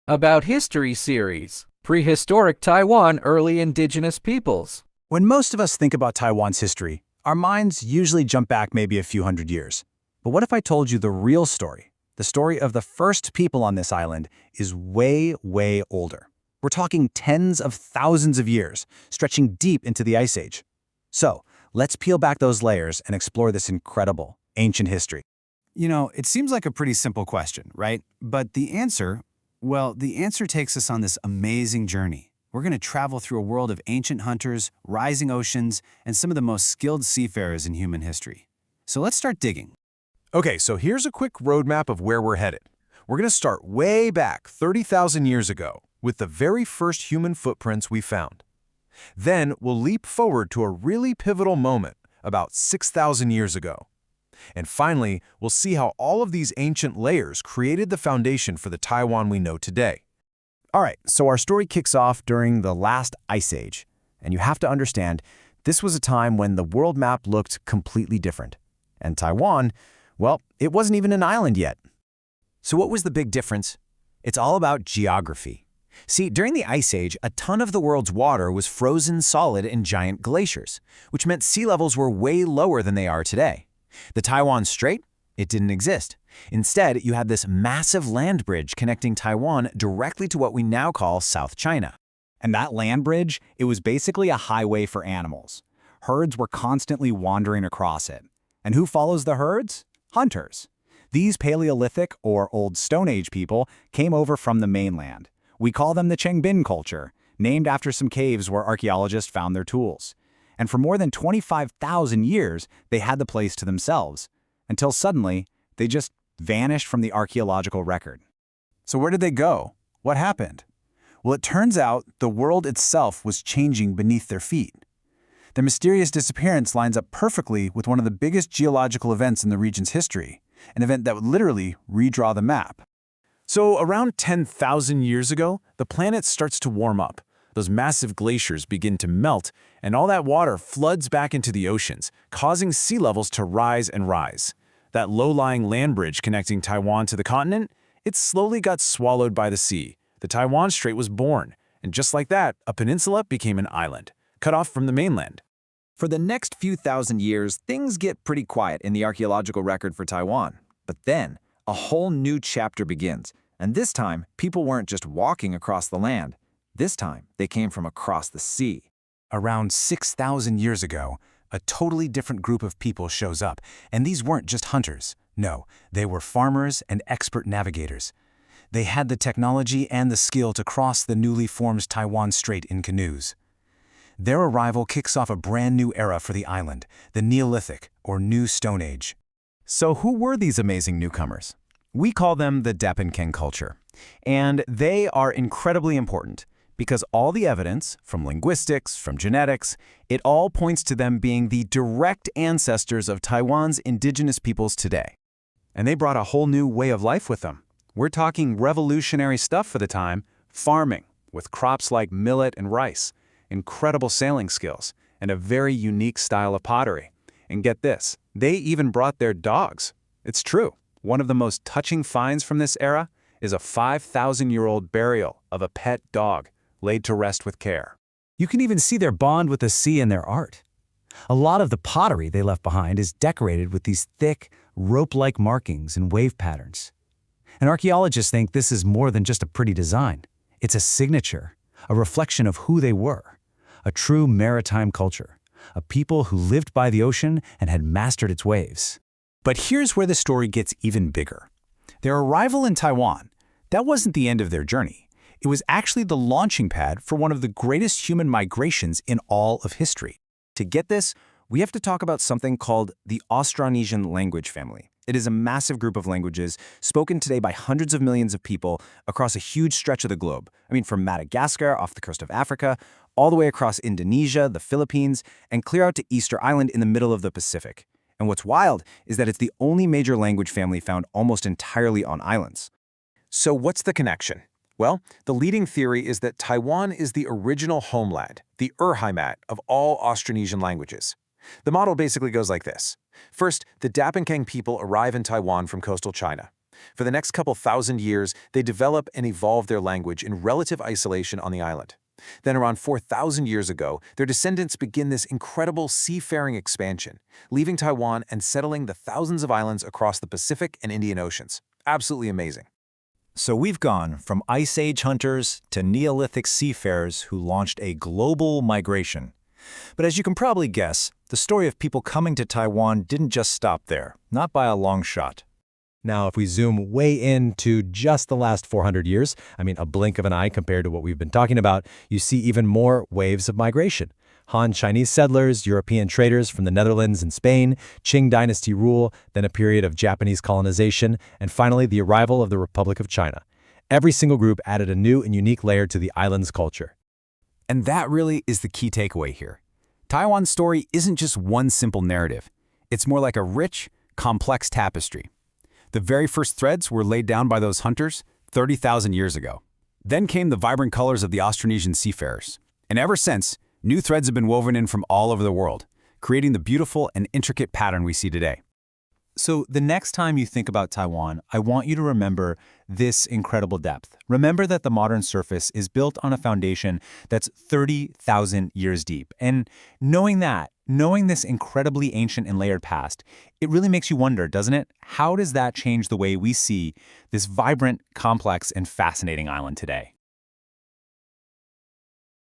About History series, Prehistoric Taiwan Early Indigenous Peoples. When most of us think about Taiwan's history, our minds usually jump back maybe a few hundred years. But what if I told you the real story? The story of the first people on this island is way, way older. We're talking tens of thousands of years, stretching deep into the Ice Age. So, let's peel back those layers and explore this incredible, ancient history. You know, it seems like a pretty simple question, right? But the answer takes us on this amazing journey. We're going to travel through a world of ancient hunters, rising oceans, and some of the most skilled seafarers in human history. So let's start digging. Okay, so here's a quick roadmap of where we're headed. We're going to start way back 30,000 years ago with the very first human footprints we found. Then we'll leap forward to a really pivotal moment about 6,000 years ago. And finally, we'll see how all of these ancient layers created the foundation for the Taiwan we know today. All right, so our story kicks off during the last Ice Age. And you have to understand, this was a time when the world map looked completely different. And Taiwan, well, it wasn't even an island yet. So what was the big difference? It's all about geography. See, during the Ice Age, a ton of the world's water was frozen solid in giant glaciers, which meant sea levels were way lower than they are today. The Taiwan Strait? It didn't exist. Instead, you had this massive land bridge connecting Taiwan directly to what we now call South China. And that land bridge, it was basically a highway for animals. Herds were constantly wandering across it. And who follows the herds? Hunters. These Paleolithic, or Old Stone Age people, came over from the mainland. We call them the Changbin Culture, named after some caves where archaeologists found their tools. And for more than 25,000 years, they had the place to themselves, until suddenly, they just vanished from the archaeological record. So where did they go? What happened? Well, it turns out the world itself was changing beneath their feet. Their mysterious disappearance lines up perfectly with one of the biggest geological events in the region's history, an event that would literally redraw the map. So around 10,000 years ago, the planet starts to warm up. Those massive glaciers begin to melt, and all that water floods back into the oceans, causing sea levels to rise and rise. That low-lying land bridge connecting Taiwan to the continent, it slowly got swallowed by the sea. The Taiwan Strait was born, and just like that, a peninsula became an island, cut off from the mainland. For the next few thousand years, things get pretty quiet in the archaeological record for Taiwan. But then, a whole new chapter begins. And this time, people weren't just walking across the land. This time, they came from across the sea. Around 6,000 years ago, a totally different group of people shows up. And these weren't just hunters. No, they were farmers and expert navigators. They had the technology and the skill to cross the newly formed Taiwan Strait in canoes. Their arrival kicks off a brand new era for the island, the Neolithic, or New Stone Age. So who were these amazing newcomers? We call them the Dapenkeng Culture. And they are incredibly important because all the evidence, from linguistics, from genetics, it all points to them being the direct ancestors of Taiwan's indigenous peoples today. And they brought a whole new way of life with them. We're talking revolutionary stuff for the time, farming, with crops like millet and rice, incredible sailing skills, and a very unique style of pottery. And get this, they even brought their dogs. It's true. One of the most touching finds from this era is a 5,000-year-old burial of a pet dog laid to rest with care. You can even see their bond with the sea in their art. A lot of the pottery they left behind is decorated with these thick, rope-like markings and wave patterns. And archaeologists think this is more than just a pretty design. It's a signature, a reflection of who they were, a true maritime culture, a people who lived by the ocean and had mastered its waves. But here's where the story gets even bigger. Their arrival in Taiwan, that wasn't the end of their journey. It was actually the launching pad for one of the greatest human migrations in all of history. To get this, we have to talk about something called the Austronesian language family. It is a massive group of languages spoken today by hundreds of millions of people across a huge stretch of the globe. I mean, from Madagascar off the coast of Africa, all the way across Indonesia, the Philippines, and clear out to Easter Island in the middle of the Pacific. And what's wild is that it's the only major language family found almost entirely on islands. So what's the connection? Well, the leading theory is that Taiwan is the original homeland, the Heimat of all Austronesian languages. The model basically goes like this. First, the Dapenkeng people arrive in Taiwan from coastal China. For the next couple thousand years, they develop and evolve their language in relative isolation on the island. Then around 4,000 years ago, their descendants begin this incredible seafaring expansion, leaving Taiwan and settling the thousands of islands across the Pacific and Indian Oceans. Absolutely amazing. So we've gone from Ice Age hunters to Neolithic seafarers who launched a global migration. But as you can probably guess, the story of people coming to Taiwan didn't just stop there, not by a long shot. Now, if we zoom way into just the last 400 years, a blink of an eye compared to what we've been talking about, you see even more waves of migration. Han Chinese settlers, European traders from the Netherlands and Spain, Qing dynasty rule, then a period of Japanese colonization, and finally the arrival of the Republic of China. Every single group added a new and unique layer to the island's culture. And that really is the key takeaway here. Taiwan's story isn't just one simple narrative. It's more like a rich, complex tapestry. The very first threads were laid down by those hunters 30,000 years ago. Then came the vibrant colors of the Austronesian seafarers. And ever since, new threads have been woven in from all over the world, creating the beautiful and intricate pattern we see today. So the next time you think about Taiwan, I want you to remember this incredible depth. Remember that the modern surface is built on a foundation that's 30,000 years deep. And knowing this incredibly ancient and layered past, it really makes you wonder, doesn't it? How does that change the way we see this vibrant, complex, and fascinating island today?